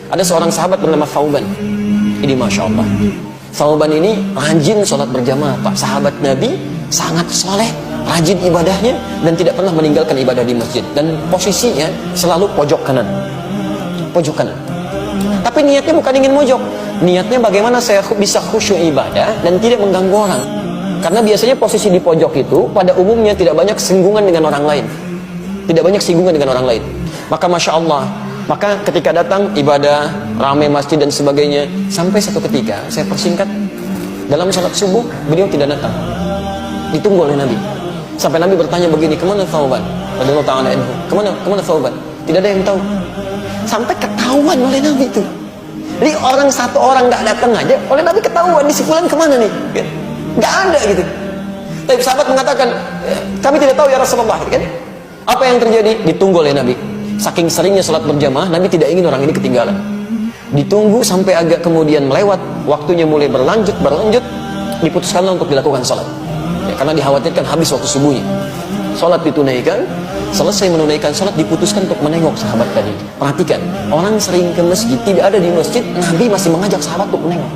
Ada seorang sahabat bernama Thauban. Ini Masya Allah, Thauban ini rajin sholat berjamaah, Pak. Sahabat Nabi, sangat soleh, rajin ibadahnya, dan tidak pernah meninggalkan ibadah di masjid. Dan posisinya selalu pojok kanan. Pojok kanan. Tapi niatnya bukan ingin mojok. Niatnya bagaimana saya bisa khusyuk ibadah dan tidak mengganggu orang. Karena biasanya posisi di pojok itu pada umumnya tidak banyak singgungan dengan orang lain. Tidak banyak singgungan dengan orang lain. Maka Masya Allah, maka ketika datang ibadah, ramai masjid dan sebagainya, sampai satu ketika, saya persingkat, dalam sholat subuh, beliau tidak datang. Ditunggu oleh Nabi. Sampai Nabi bertanya begini, kemana Thauban? Radhiyallahu ta'ala anhu. Kemana Thauban? Tidak ada yang tahu. Sampai ketahuan oleh Nabi itu. Jadi orang satu orang nggak datang aja, oleh Nabi ketahuan, di si fulan kemana nih? Nggak ada gitu. Tapi sahabat mengatakan, kami tidak tahu ya Rasulullah. Kan? Apa yang terjadi? Ditunggu oleh Nabi. Saking seringnya sholat berjamaah, Nabi tidak ingin orang ini ketinggalan. Ditunggu sampai agak kemudian melewat, waktunya mulai berlanjut, diputuskanlah untuk dilakukan sholat. Ya, karena dikhawatirkan habis waktu subuhnya. Sholat ditunaikan, selesai menunaikan sholat, diputuskan untuk menengok sahabat tadi. Perhatikan, orang sering ke masjid, tidak ada di masjid, Nabi masih mengajak sahabat untuk menengok.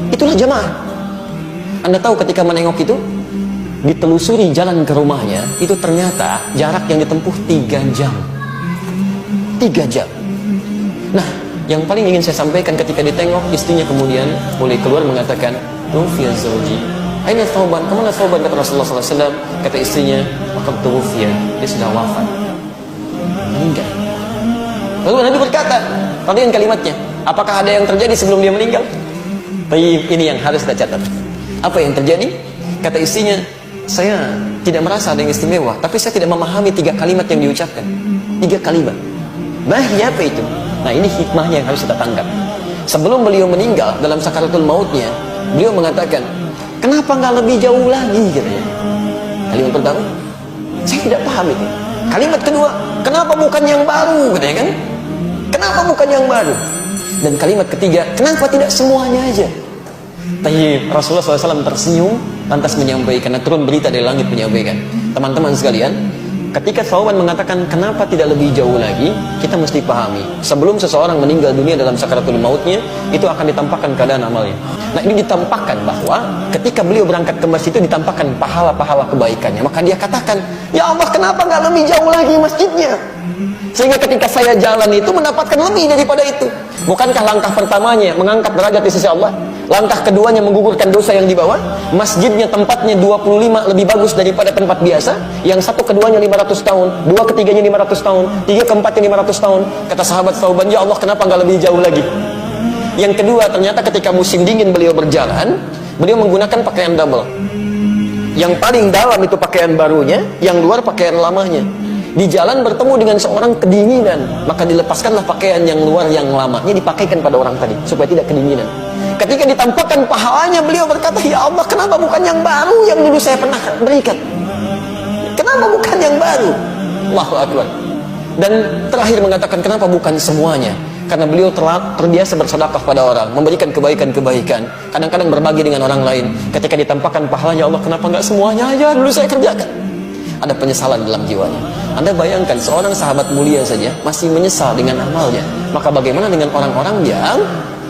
Itulah jamaah. Anda tahu ketika menengok itu, ditelusuri jalan ke rumahnya, itu ternyata jarak yang ditempuh 3 jam. 3 jam. Nah, yang paling ingin saya sampaikan ketika ditengok, istrinya kemudian mulai keluar mengatakan, "Tufiya zawji." "Aina Thauban?" "Kemana Thauban?" kata Rasulullah SAW. Kata istrinya, "Faqad tufiya." Dia sudah wafat. Meninggal. Lalu Nabi berkata, perhatikan kalimatnya, apakah ada yang terjadi sebelum dia meninggal? Tapi ini yang harus kita catat. Apa yang terjadi? Kata istrinya, saya tidak merasa ada yang istimewa, tapi saya tidak memahami 3 kalimat yang diucapkan. 3 kalimat. Bahaya apa itu? Nah, ini hikmahnya yang harus kita tangkap. Sebelum beliau meninggal dalam sakaratul mautnya, beliau mengatakan, kenapa nggak lebih jauh lagi, katanya. Kalimat pertama, saya tidak paham itu. Kalimat kedua, kenapa bukan yang baru, katanya kan? Kenapa bukan yang baru? Dan kalimat ketiga, kenapa tidak semuanya aja? Tapi Rasulullah SAW tersenyum, lantas menyampaikan, turun berita dari langit menyampaikan, teman-teman sekalian, ketika Thauban mengatakan kenapa tidak lebih jauh lagi, kita mesti pahami, sebelum seseorang meninggal dunia dalam sakaratul mautnya, itu akan ditampakkan keadaan amalnya. Nah, ini ditampakkan bahwa ketika beliau berangkat ke masjid itu ditampakkan pahala-pahala kebaikannya. Maka dia katakan, ya Allah, kenapa nggak lebih jauh lagi masjidnya? Sehingga ketika saya jalan itu mendapatkan lebih daripada itu. Bukankah langkah pertamanya mengangkat derajat di sisi Allah? Langkah keduanya menggugurkan dosa yang di bawah. Masjidnya tempatnya 25 lebih bagus daripada tempat biasa. Yang satu keduanya 500 tahun, dua ketiganya 500 tahun, tiga keempatnya 500 tahun. Kata sahabat Thauban, ya Allah, kenapa nggak lebih jauh lagi? Yang kedua, ternyata ketika musim dingin beliau berjalan, beliau menggunakan pakaian double. Yang paling dalam itu pakaian barunya, yang luar pakaian lamanya. Di jalan bertemu dengan seorang kedinginan, maka dilepaskanlah pakaian yang luar yang lamanya, dipakaikan pada orang tadi supaya tidak kedinginan. Ketika ditampakkan pahalanya, beliau berkata, ya Allah, kenapa bukan yang baru yang dulu saya pernah berikan? Kenapa bukan yang baru? Allahu Akbar. Dan terakhir mengatakan, kenapa bukan semuanya? Karena beliau terbiasa bersedekah pada orang, memberikan kebaikan-kebaikan, kadang-kadang berbagi dengan orang lain. Ketika ditampakkan pahalanya, Allah, kenapa nggak semuanya aja dulu saya kerjakan? Ada penyesalan dalam jiwanya. Anda bayangkan, seorang sahabat mulia saja masih menyesal dengan amalnya. Maka bagaimana dengan orang-orang yang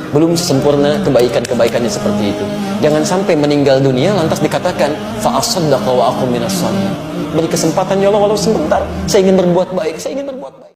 belum sempurna kebaikan-kebaikannya seperti itu? Jangan sampai meninggal dunia lantas dikatakan, fa-asaddaqa wa aqum minas shalihin. Beri kesempatan, ya Allah, walau sebentar, saya ingin berbuat baik, saya ingin berbuat baik.